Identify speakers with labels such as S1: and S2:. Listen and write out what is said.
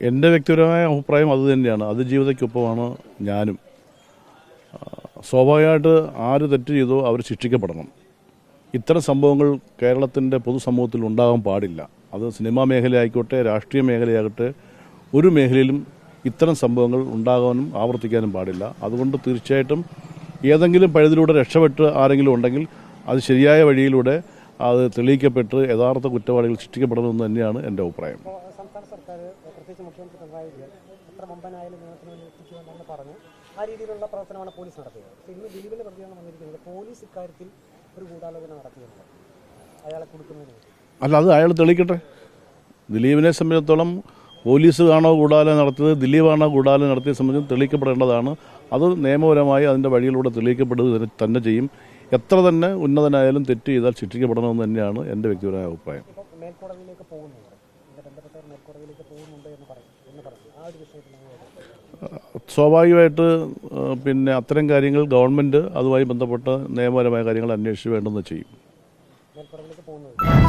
S1: എൻ്റെ വ്യക്തിപരമായ അഭിപ്രായം അതുതന്നെയാണ്. അതിജീവിതയ്ക്കൊപ്പമാണ് ഞാനും. സ്വാഭാവികമായിട്ട് ആര് തെറ്റ് ചെയ്തോ അവർ ശിക്ഷിക്കപ്പെടണം. ഇത്തരം സംഭവങ്ങൾ കേരളത്തിൻ്റെ പൊതുസമൂഹത്തിൽ ഉണ്ടാകാൻ പാടില്ല. അത് സിനിമാ മേഖലയായിക്കോട്ടെ, രാഷ്ട്രീയ മേഖലയാകട്ടെ, ഒരു മേഖലയിലും ഇത്തരം സംഭവങ്ങൾ ഉണ്ടാകാനും ആവർത്തിക്കാനും പാടില്ല. അതുകൊണ്ട് തീർച്ചയായിട്ടും ഏതെങ്കിലും പഴുതിലൂടെ രക്ഷപ്പെട്ട് ആരെങ്കിലും ഉണ്ടെങ്കിൽ അത് ശരിയായ വഴിയിലൂടെ അത് തെളിയിക്കപ്പെട്ട് യഥാർത്ഥ കുറ്റവാളികൾ ശിക്ഷിക്കപ്പെടണമെന്ന് തന്നെയാണ് എൻ്റെ അഭിപ്രായം.
S2: സംസ്ഥാന സർക്കാർ പ്രത്യേകിച്ച് മുഖ്യമന്ത്രി പിണറായി വിജയൻ എത്ര മുമ്പനായാലും നിയമത്തിന് വേണ്ടി എത്തിക്കുമെന്ന് പറഞ്ഞു. ആ രീതിയിലുള്ള പ്രവർത്തനമാണ് പോലീസ് നടത്തിയത്. ഇന്ന് ദിലീപിന്റെ പ്രതികരണം വന്നിരിക്കുന്നത് പോലീസ് ഇക്കാര്യത്തിൽ ഒരു ഗൂഢാലോചന നടത്തിയെന്ന് അയാളെ കൊടുക്കുന്നതിന്
S1: അല്ല, അത് അയാൾ തെളിയിക്കട്ടെ. ദിലീപിനെ സംബന്ധിച്ചിടത്തോളം പോലീസാണോ ഗൂഢാലോചന നടത്തിയത്, ദിലീപാണോ ഗൂഢാലോചന നടത്തിയത് സംബന്ധിച്ച് തെളിയിക്കപ്പെടേണ്ടതാണ്. അത് നിയമപരമായി അതിൻ്റെ വഴിയിലൂടെ തെളിയിക്കപ്പെടുക തന്നെ ചെയ്യും. എത്ര തന്നെ ഉന്നതനായാലും തെറ്റ് ചെയ്താൽ ശിക്ഷിക്കപ്പെടണമെന്ന് തന്നെയാണ് എൻ്റെ വ്യക്തിപരമായ അഭിപ്രായം.
S2: മേൽക്കോടതിയിലേക്ക് പോകുന്നുണ്ട് എന്ന് പറഞ്ഞു. ആ ഒരു വിഷയത്തിൽ
S1: സ്വാഭാവികമായിട്ട് അത്തരം കാര്യങ്ങൾ ഗവൺമെൻറ് അതുമായി ബന്ധപ്പെട്ട നിയമപരമായ കാര്യങ്ങൾ അന്വേഷിച്ച് വേണ്ടെന്ന് ചെയ്യും.
S2: മേൽക്കോടതിയിലേക്ക് പോകുന്നത്